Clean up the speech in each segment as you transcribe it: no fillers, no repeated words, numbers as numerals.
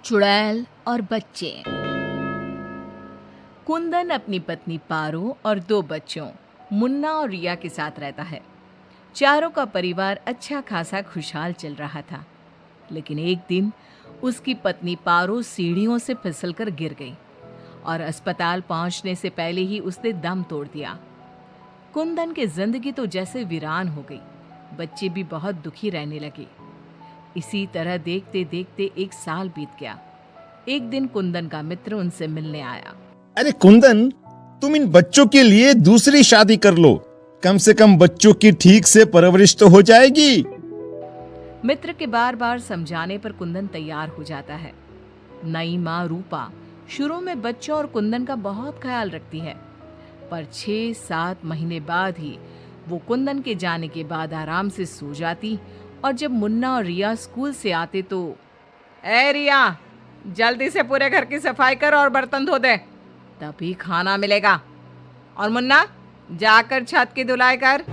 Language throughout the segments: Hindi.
चुड़ैल और बच्चे। कुंदन अपनी पत्नी पारो और दो बच्चों मुन्ना और रिया के साथ रहता है। चारों का परिवार अच्छा खासा खुशहाल चल रहा था, लेकिन एक दिन उसकी पत्नी पारो सीढ़ियों से फिसलकर गिर गई और अस्पताल पहुंचने से पहले ही उसने दम तोड़ दिया। कुंदन की जिंदगी तो जैसे वीरान हो गई। बच्चे भी बहुत दुखी रहने लगे। इसी तरह देखते देखते एक साल बीत गया। एक दिन कुंदन का मित्र उनसे मिलने आया। अरे कुंदन, तुम इन बच्चों के लिए दूसरी शादी कर लो। कम से कम बच्चों की ठीक से परवरिश तो हो जाएगी। मित्र के बार बार समझाने पर कुंदन तैयार हो जाता है। नई माँ रूपा शुरू में बच्चों और कुंदन का बहुत ख्याल रखती है, पर 6-7 महीने बाद ही वो कुंदन के जाने के बाद आराम से सो जाती। और जब मुन्ना और रिया स्कूल से आते तो, ए रिया, जल्दी से पूरे घर की सफाई कर और बर्तन धो दे, तभी खाना मिलेगा। और मुन्ना, जाकर छत की धुलाई कर।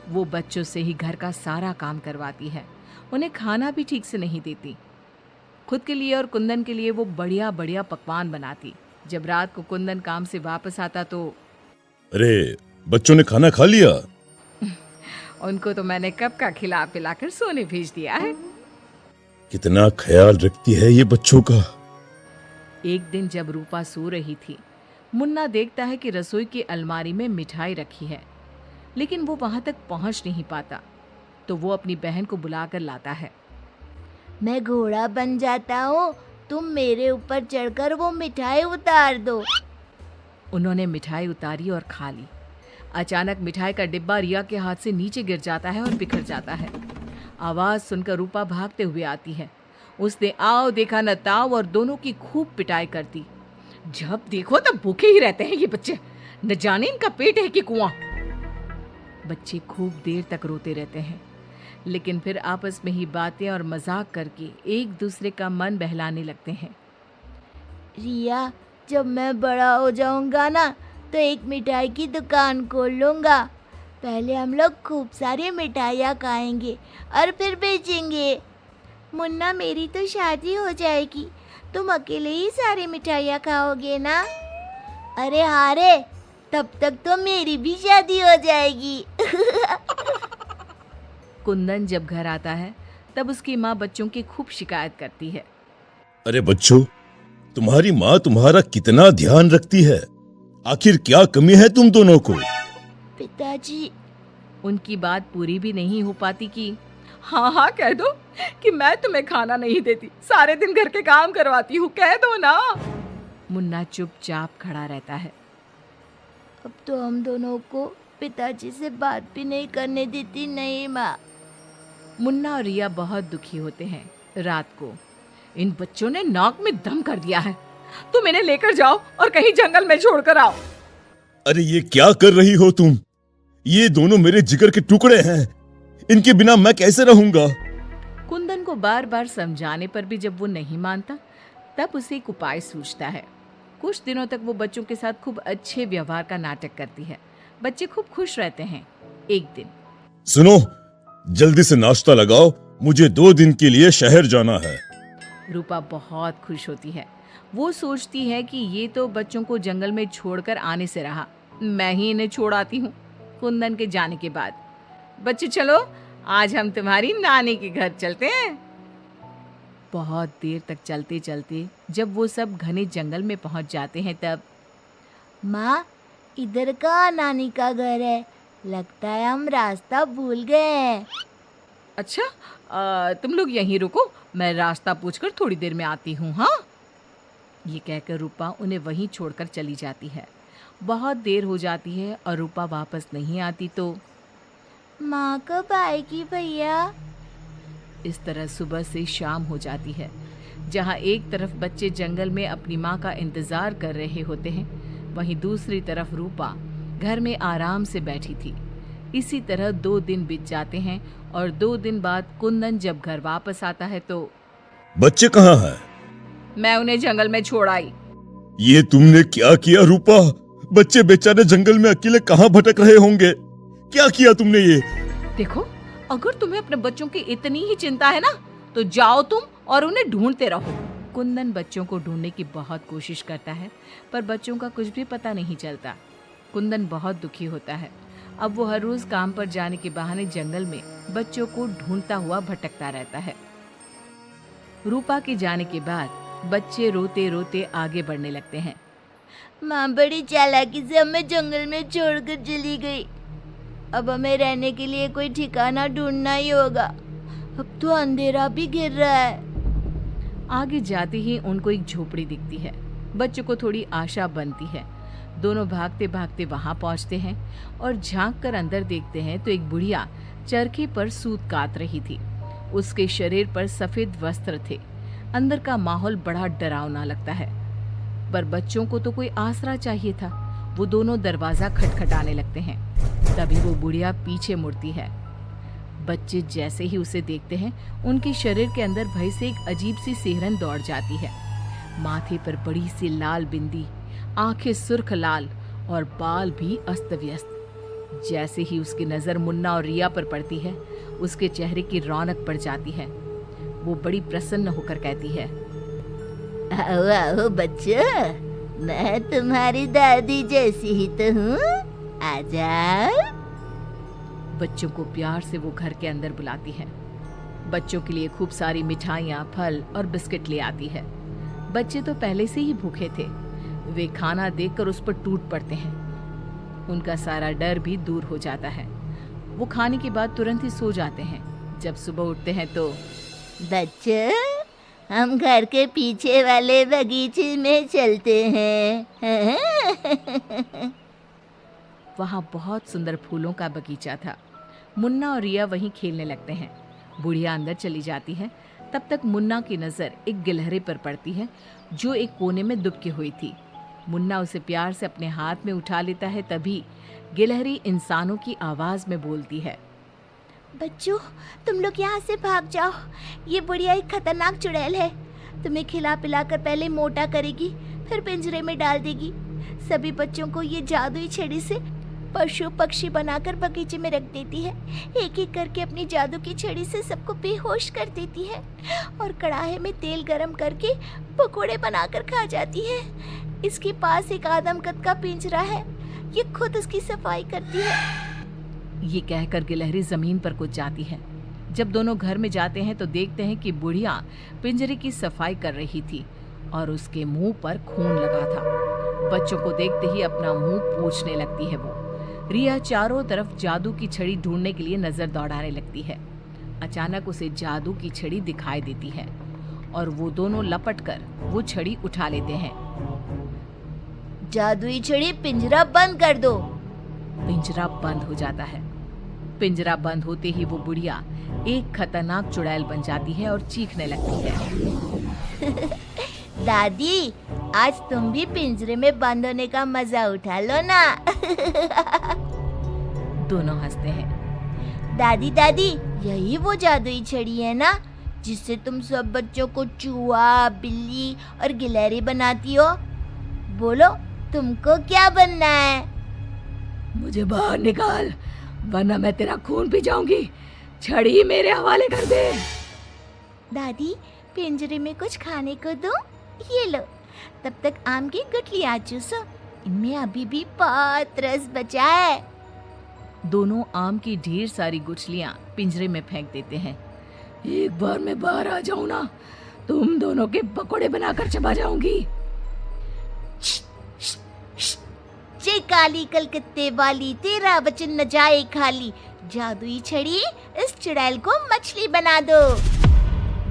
वो बच्चों से ही घर का सारा काम करवाती है। उन्हें खाना भी ठीक से नहीं देती। खुद के लिए और कुंदन के लिए वो बढ़िया बढ़िया पकवान बनाती। जब रात को कुंदन काम से वापस आता तो, अरे, बच्चों ने खाना खा लिया? उनको तो मैंने कब का खिला पिलाकर सोने भेज दिया है। कितना ख्याल रखती है ये बच्चों का। एक दिन जब रूपा सो रही थी, मुन्ना देखता है कि रसोई की अलमारी में मिठाई रखी है, लेकिन वो वहां तक पहुंच नहीं पाता। तो वो अपनी बहन को बुलाकर लाता है। मैं घोड़ा बन जाता हूँ, तुम मेरे ऊपर चढ़कर वो मिठाई उतार दो। उन्होंने मिठाई उतारी और खा ली। अचानक मिठाई का डिब्बा रिया के हाथ से नीचे गिर जाता है और बिखर जाता है। आवाज सुनकर रूपा भागते हुए आती है। उसने आओ देखा न ताव और दोनों की खूब पिटाई कर दी। जब देखो तब भूखे ही रहते हैं ये बच्चे, न जाने इनका पेट है कि कुआं। बच्चे खूब देर तक रोते रहते हैं, लेकिन फिर आपस में ही बातें और मजाक करके एक दूसरे का मन बहलाने लगते हैं। रिया, जब मैं बड़ा हो जाऊंगा ना तो एक मिठाई की दुकान खोल लूंगा। पहले हम लोग खूब सारी मिठाइयाँ खाएंगे और फिर बेचेंगे। मुन्ना, मेरी तो शादी हो जाएगी, तुम अकेले ही सारी मिठाइयाँ खाओगे ना? अरे हाँ रे, तब तक तो मेरी भी शादी हो जाएगी। कुंदन जब घर आता है तब उसकी माँ बच्चों की खूब शिकायत करती है। अरे बच्चों, तुम्हारी माँ तुम्हारा कितना ध्यान रखती है। आखिर क्या कमी है तुम दोनों को? पिताजी, उनकी बात पूरी भी नहीं हो पाती कि हाँ हाँ कह दो कि मैं तुम्हें खाना नहीं देती, सारे दिन घर के काम करवाती हूँ, कह दो ना। मुन्ना चुपचाप खड़ा रहता है। अब तो हम दोनों को पिताजी से बात भी नहीं करने देती। नहीं माँ। मुन्ना और रिया बहुत दुखी होते हैं। रात को इन बच्चों ने नाक में दम कर दिया है, तुम इन्हें लेकर जाओ और कहीं जंगल में छोड़कर आओ। अरे ये क्या कर रही हो तुम? ये दोनों मेरे जिगर के टुकड़े हैं, इनके बिना मैं कैसे रहूंगा? कुंदन को बार बार समझाने पर भी जब वो नहीं मानता, तब उसे एक उपाय सूझता है। कुछ दिनों तक वो बच्चों के साथ खूब अच्छे व्यवहार का नाटक करती है। बच्चे खूब खुश रहते हैं। एक दिन, सुनो, जल्दी से नाश्ता लगाओ, मुझे 2 दिन के लिए शहर जाना है। रूपा बहुत खुश होती है। वो सोचती है कि ये तो बच्चों को जंगल में छोड़कर आने से रहा, मैं ही इन्हें छोड़ आती हूँ। कुंदन के जाने के बाद, बच्चे चलो, आज हम तुम्हारी नानी के घर चलते हैं। बहुत देर तक चलते चलते जब वो सब घने जंगल में पहुंच जाते हैं तब, माँ, इधर का नानी का घर है, लगता है हम रास्ता भूल गए हैं। अच्छा, तुम लोग यहीं रुको, मैं रास्ता पूछकर थोड़ी देर में आती हूँ। हाँ, ये कहकर रूपा उन्हें वहीं छोड़कर चली जाती है। बहुत देर हो जाती है और रूपा वापस नहीं आती तो, माँ कब आएगी भैया? इस तरह सुबह से शाम हो जाती है। जहाँ एक तरफ बच्चे जंगल में अपनी माँ का इंतजार कर रहे होते हैं, वहीं दूसरी तरफ रूपा घर में आराम से बैठी थी। इसी तरह 2 दिन बीत जाते हैं और 2 दिन बाद कुंदन जब घर वापस आता है तो, बच्चे कहाँ हैं? मैं उन्हें जंगल में छोड़ आई। ये तुमने क्या किया रूपा? बच्चे बेचारे जंगल में अकेले कहाँ भटक रहे होंगे? क्या किया तुमने ये? देखो, अगर तुम्हें अपने बच्चों की इतनी ही चिंता है ना, तो जाओ तुम और उन्हें ढूंढते रहो। कुंदन बच्चों को ढूंढने की बहुत कोशिश करता है, पर बच्चों का कुछ भी पता नहीं चलता। कुंदन बहुत दुखी होता है। अब वो हर रोज काम पर जाने के बहाने जंगल में बच्चों को ढूंढता हुआ भटकता रहता है। रूपा के जाने के बाद बच्चे रोते रोते आगे बढ़ने लगते हैं। माँ बड़ी चालाकी से हमें जंगल में छोड़कर चली गई। अब हमें रहने के लिए कोई ठिकाना ढूंढना ही होगा। अब तो अंधेरा भी गिर रहा है। आगे जाते ही उनको एक झोपड़ी दिखती है। बच्चों को थोड़ी आशा बनती है। दोनों भागते भागते वहां पहुंचते हैं और झांक कर अंदर देखते हैं तो एक बुढ़िया चरखे पर सूत काट रही थी। उसके शरीर पर सफेद वस्त्र थे। अंदर का माहौल बड़ा डरावना लगता है, पर बच्चों को तो कोई आसरा चाहिए था। वो दोनों दरवाजा खटखटाने लगते हैं। तभी वो बुढ़िया पीछे मुड़ती है। बच्चे जैसे ही उसे देखते हैं, उनके शरीर के अंदर भय से एक अजीब सी सिहरन दौड़ जाती है। माथे पर बड़ी सी लाल बिंदी, आंखें सुर्ख लाल और बाल भी अस्त व्यस्त। जैसे ही उसकी नजर मुन्ना और रिया पर पड़ती है, उसके चेहरे की रौनक बढ़ जाती है। वो बड़ी प्रसन्न होकर कहती है, आओ आओ बच्चों, मैं तुम्हारी दादी जैसी ही तो हूँ, आ जाओ। बच्चों को प्यार से वो घर के अंदर बुलाती है। बच्चों के लिए खूब सारी मिठाइयाँ, फल और बिस्किट ले आती है। बच्चे तो पहले से ही भूखे थे। वे खाना देखकर उस पर टूट पड़ते हैं। उनका सारा डर भी दूर हो जाता है। वो खाने के बाद तुरंत ही सो जाते हैं। जब सुबह उठते हैं तो बच्चों, हम घर के पीछे वाले बगीचे में चलते हैं। वहाँ बहुत सुंदर फूलों का बगीचा था। मुन्ना और रिया वहीं खेलने लगते हैं। बुढ़िया अंदर चली जाती है। तब तक मुन्ना की नज़र एक गिलहरी पर पड़ती है जो एक कोने में दुबकी हुई थी। मुन्ना उसे प्यार से अपने हाथ में उठा लेता है। तभी गिलहरी इंसानों की आवाज़ में बोलती है, बच्चों, तुम लोग यहाँ से भाग जाओ। ये बुढ़िया एक खतरनाक चुड़ैल है। तुम्हें खिला पिला कर पहले मोटा करेगी, फिर पिंजरे में डाल देगी। सभी बच्चों को ये जादुई छड़ी से पशु पक्षी बनाकर बगीचे में रख देती है। एक एक करके अपनी जादू की छड़ी से सबको बेहोश कर देती है और कढ़ाई में तेल गरम करके पकोड़े बनाकर खा जाती है। इसके पास एक आदमकद का पिंजरा है। ये खुद उसकी सफाई करती है। ये कहकर गिलहरी जमीन पर कूद जाती है। जब दोनों घर में जाते हैं तो देखते हैं कि बुढ़िया पिंजरे की सफाई कर रही थी और उसके मुंह पर खून लगा था। बच्चों को देखते ही अपना मुंह पोंछने लगती है वो। रिया चारों तरफ जादू की छड़ी ढूंढने के लिए नजर दौड़ाने लगती है। अचानक उसे जादू की छड़ी दिखाई देती है और वो दोनों लपटकर वो छड़ी उठा लेते हैं। जादुई छड़ी, पिंजरा बंद कर दो। पिंजरा बंद हो जाता है। पिंजरा बंद होते ही वो बुढ़िया एक खतरनाक चुड़ैल बन जाती है और चीखने लगती है। दादी, आज तुम भी पिंजरे में बंद होने का मजा उठा लो ना। दोनों हंसते हैं। दादी दादी, यही वो जादुई छड़ी है ना जिससे तुम सब बच्चों को चूहा, बिल्ली और गिलहरी बनाती हो? बोलो, तुमको क्या बनना है? मुझे बाहर निकाल, वरना मैं तेरा खून पी जाऊंगी। छड़ी मेरे हवाले कर दे। दादी, पिंजरे में कुछ खाने को दो। ये लो, तब तक आम की गुठलियां चूसो। इनमें अभी भी बहुत रस बचा है। दोनों आम की ढेर सारी गुठलियां पिंजरे में फेंक देते हैं। एक बार मैं बाहर आ जाऊं ना, तुम दोनों के पकोड़े बनाकर चबा जाऊंगी। जे काली कलकत्ते वाली, तेरा वचन न जाए खाली। जादुई छड़ी, इस चुड़ैल को मछली बना दो।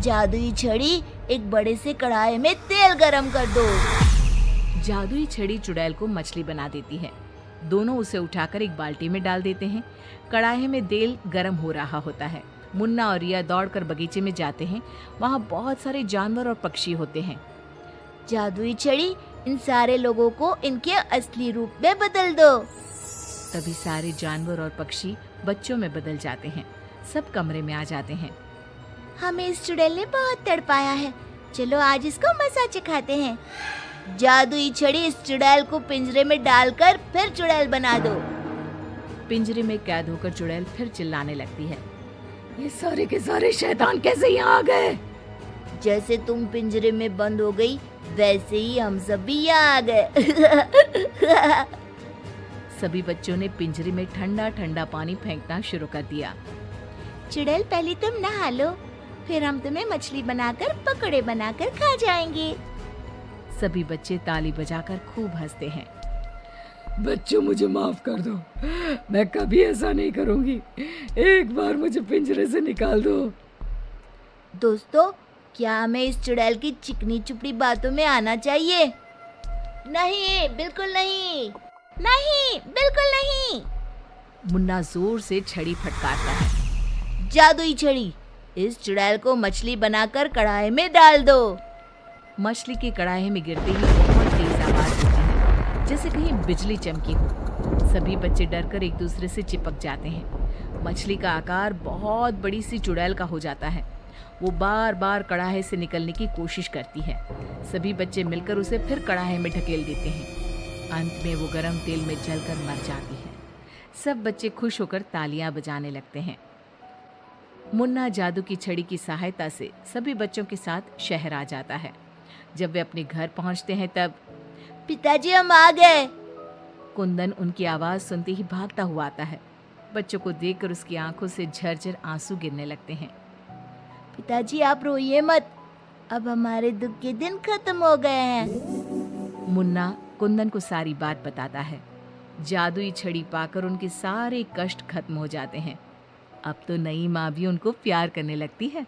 जादुई छड़ी, एक बड़े से कढ़ाई में तेल गरम कर दो। जादुई छड़ी चुड़ैल को मछली बना देती है। दोनों उसे उठाकर एक बाल्टी में डाल देते हैं। कढ़ाई में तेल गरम हो रहा होता है। मुन्ना और रिया दौड़कर बगीचे में जाते हैं। वहाँ बहुत सारे जानवर और पक्षी होते हैं। जादुई छड़ी, इन सारे लोगों को इनके असली रूप में बदल दो। तभी सारे जानवर और पक्षी बच्चों में बदल जाते हैं। सब कमरे में आ जाते हैं। हमें इस चुड़ैल ने बहुत तड़पाया है, चलो आज इसको मजा चखाते हैं। जादुई छड़ी, इस चुड़ैल को पिंजरे में डालकर फिर चुड़ैल बना दो। पिंजरे में कैद होकर चुड़ैल फिर चिल्लाने लगती है। ये सारे के सारे शैतान कैसे यहाँ आ गए? जैसे तुम पिंजरे में बंद हो गई वैसे ही हम सब भी यहाँ आ गए। सभी बच्चों ने पिंजरे में ठंडा ठंडा पानी फेंकना शुरू कर दिया। चुड़ैल पहले तुम नहा लो, फिर हम तुम्हें मछली बनाकर पकौड़े बनाकर खा जाएंगे। सभी बच्चे ताली बजाकर खूब हंसते हैं। बच्चों मुझे माफ कर दो, मैं कभी ऐसा नहीं करूंगी। एक बार मुझे पिंजरे से निकाल दो। दोस्तों, क्या हमें इस चुड़ैल की चिकनी चुपड़ी बातों में आना चाहिए? नहीं, बिल्कुल नहीं, नहीं, बिल्कुल नहीं। मुन्ना जोर से छड़ी फटकारता है। जादुई छड़ी, इस चुड़ैल को मछली बनाकर कढ़ाई में डाल दो। मछली की कढ़ाई में गिरते ही बहुत तेज आवाज होती है, जैसे कहीं बिजली चमकी हो। सभी बच्चे डरकर एक दूसरे से चिपक जाते हैं। मछली का आकार बहुत बड़ी सी चुड़ैल का हो जाता है। वो बार बार कढ़ाई से निकलने की कोशिश करती है। सभी बच्चे मिलकर उसे फिर कढ़ाई में ढकेल देते हैं। अंत में वो गर्म तेल में जलकर मर जाती है। सब बच्चे खुश होकर तालियां बजाने लगते हैं। मुन्ना जादू की छड़ी की सहायता से सभी बच्चों के साथ शहर आ जाता है। जब वे अपने घर पहुंचते हैं तब पिताजी, हम आ गए। कुंदन उनकी आवाज सुनते ही भागता हुआ आता है। बच्चों को देखकर उसकी आंखों से झरझर आंसू गिरने लगते हैं। पिताजी, आप रोइए मत, अब हमारे दुख के दिन खत्म हो गए हैं। मुन्ना कुंदन को सारी बात बताता है। जादुई छड़ी पाकर उनके सारे कष्ट खत्म हो जाते हैं। अब तो नई माँ भी उनको प्यार करने लगती है।